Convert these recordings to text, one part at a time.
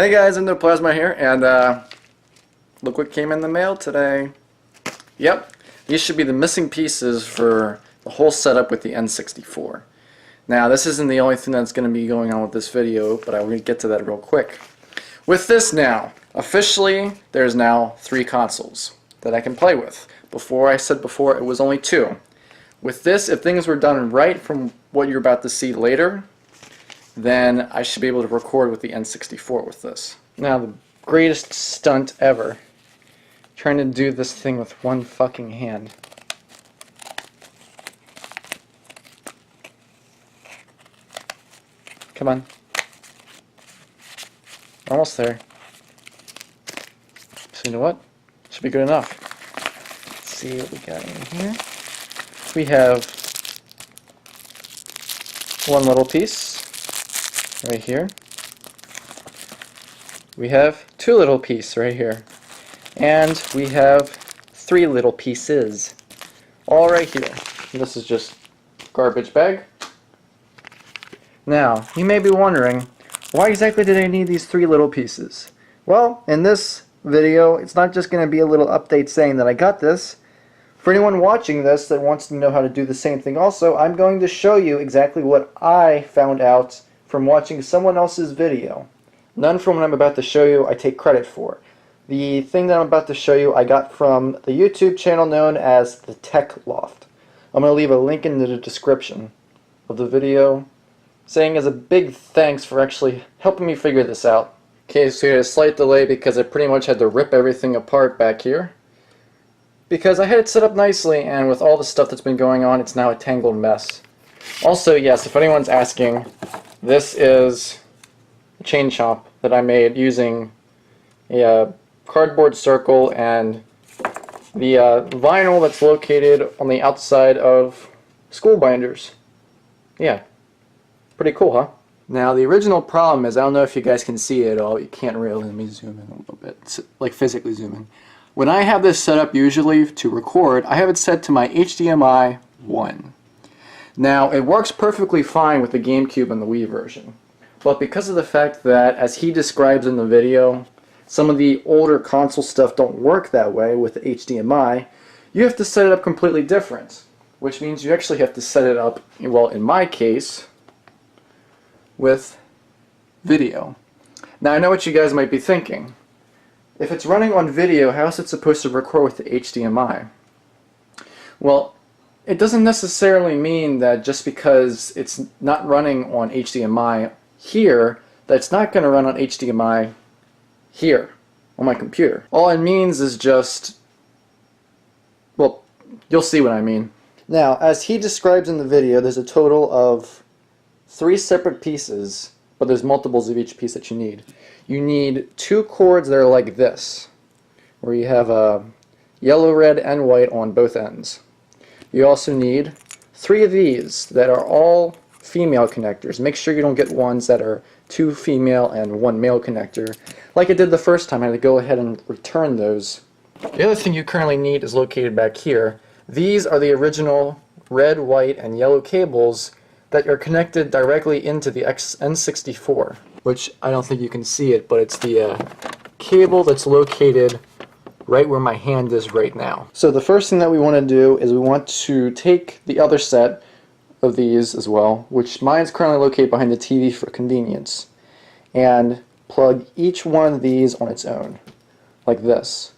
Hey guys, EndoPlasmite here, and look what came in the mail today. Yep, these should be the missing pieces for the whole setup with the N64. Now, this isn't the only thing that's going to be going on with this video, but I will get to that real quick. With this now, officially, there's now 3 consoles that I can play with. I said before, it was only 2. With this, if things were done right from what you're about to see later, then I should be able to record with the N64 with this. Now, the greatest stunt ever. Trying to do this thing with one fucking hand. Come on. Almost there. So you know what? Should be good enough. Let's see what we got in here. We have one little piece right here. We have 2 little pieces right here. And we have 3 little pieces all right here. And this is just garbage bag. Now, you may be wondering, why exactly did I need these 3 little pieces? Well, in this video, it's not just going to be a little update saying that I got this. For anyone watching this that wants to know how to do the same thing also, I'm going to show you exactly what I found out from watching someone else's video. None from what I'm about to show you I take credit for. The thing that I'm about to show you I got from the YouTube channel known as the Tech Loft. I'm going to leave a link in the description of the video saying as a big thanks for actually helping me figure this out. Okay, so we had a slight delay because I pretty much had to rip everything apart back here. Because I had it set up nicely, and with all the stuff that's been going on, it's now a tangled mess. Also, yes, if anyone's asking, this is a chain chomp that I made using a cardboard circle and the vinyl that's located on the outside of school binders. Yeah, pretty cool, huh? Now, the original problem is, I don't know if you guys can see it at all. You can't really. Let me zoom in a little bit, like physically zoom in. When I have this set up usually to record, I have it set to my HDMI 1. Now, it works perfectly fine with the GameCube and the Wii version. But because of the fact that, as he describes in the video, some of the older console stuff don't work that way with the HDMI, you have to set it up completely different. Which means you actually have to set it up, well, in my case, with video. Now, I know what you guys might be thinking. If it's running on video, how is it supposed to record with the HDMI? Well, it doesn't necessarily mean that just because it's not running on HDMI here, that it's not going to run on HDMI here, on my computer. All it means is just, well, you'll see what I mean. Now, as he describes in the video, there's a total of 3 separate pieces, but there's multiples of each piece that you need. You need 2 cords that are like this, where you have a yellow, red, and white on both ends. You also need 3 of these that are all female connectors. Make sure you don't get ones that are 2 female and 1 male connector. Like I did the first time, I had to go ahead and return those. The other thing you currently need is located back here. These are the original red, white, and yellow cables that are connected directly into the N64. Which I don't think you can see it, but it's the cable that's located right where my hand is right now. So the first thing that we want to do is we want to take the other set of these as well, which mine's currently located behind the TV for convenience, and plug each one of these on its own, like this.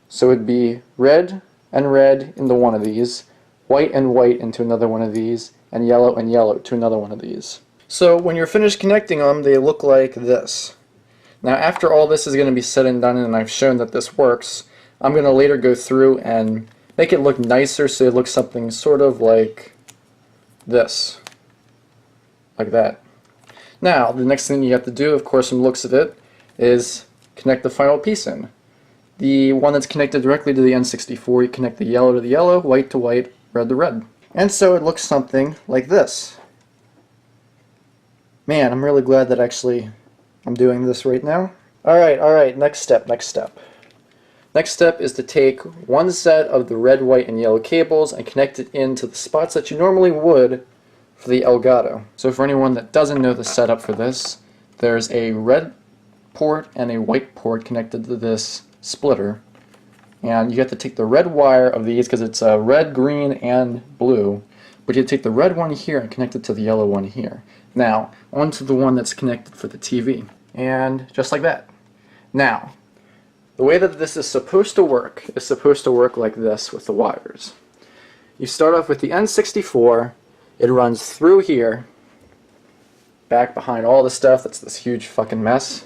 So it'd be red and red into one of these, white and white into another one of these, and yellow to another one of these. So when you're finished connecting them, they look like this. Now, after all this is going to be said and done and I've shown that this works, I'm going to later go through and make it look nicer so it looks something sort of like this. Like that. Now, the next thing you have to do, of course, from the looks of it, is connect the final piece in. The one that's connected directly to the N64, you connect the yellow to the yellow, white to white, red to red. And so it looks something like this. Man, I'm really glad that I'm doing this right now. Alright, next step. Next step is to take one set of the red, white, and yellow cables and connect it into the spots that you normally would for the Elgato. So for anyone that doesn't know the setup for this, there's a red port and a white port connected to this splitter, and you have to take the red wire of these because it's red, green, and blue, but you take the red one here and connect it to the yellow one here. Now onto the one that's connected for the TV, and just like that. Now the way that this is supposed to work like this with the wires. You start off with the N64, it runs through here, back behind all the stuff that's this huge fucking mess,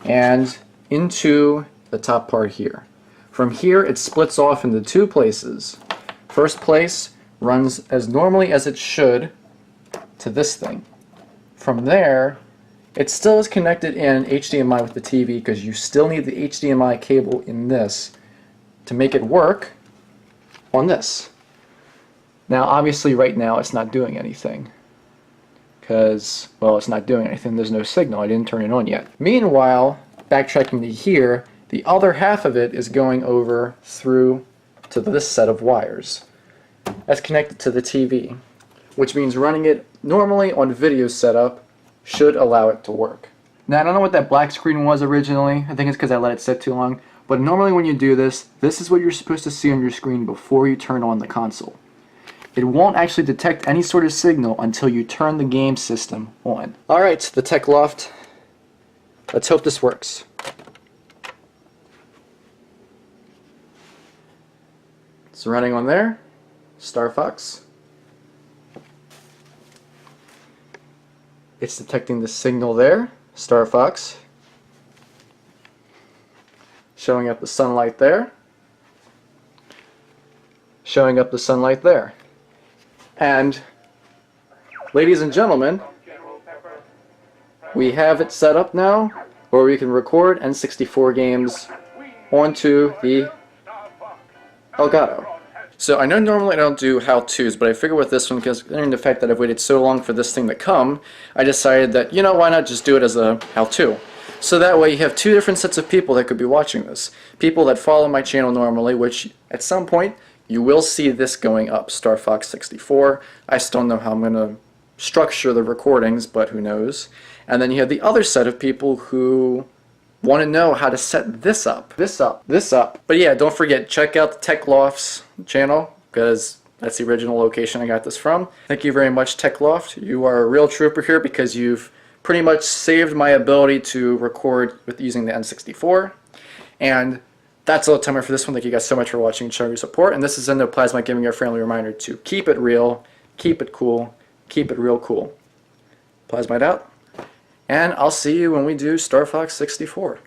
and into the top part here. From here it splits off into two places. First place runs as normally as it should to this thing. From there it still is connected in HDMI with the TV because you still need the HDMI cable in this to make it work on this. Now obviously right now it's not doing anything because, well, it's not doing anything. There's no signal. I didn't turn it on yet. Meanwhile, backtracking to here, the other half of it is going over through to this set of wires. That's connected to the TV, which means running it normally on video setup should allow it to work. Now I don't know what that black screen was originally. I think it's because I let it sit too long. But normally when you do this, this is what you're supposed to see on your screen before you turn on the console. It won't actually detect any sort of signal until you turn the game system on. Alright, the Tech Loft. Let's hope this works. It's running on there. Star Fox. It's detecting the signal there. Star Fox. Showing up the sunlight there. Showing up the sunlight there. And, ladies and gentlemen, we have it set up now where we can record N64 games onto the Elgato. So I know normally I don't do how-tos, but I figure with this one, because considering the fact that I've waited so long for this thing to come, I decided that, you know, why not just do it as a how-to? So that way you have two different sets of people that could be watching this. People that follow my channel normally, which at some point you will see this going up, Star Fox 64. I still don't know how I'm going to structure the recordings, but who knows. And then you have the other set of people who want to know how to set this up, this up, this up. But yeah, don't forget, check out the Tech Loft's channel, because that's the original location I got this from. Thank you very much, Tech Loft. You are a real trooper here because you've pretty much saved my ability to record with using the N64. And that's all the time for this one. Thank you guys so much for watching and showing your support. And this is EndoPlasmite giving you a friendly reminder to keep it real, keep it cool, keep it real cool. Plasmite out. And I'll see you when we do Star Fox 64.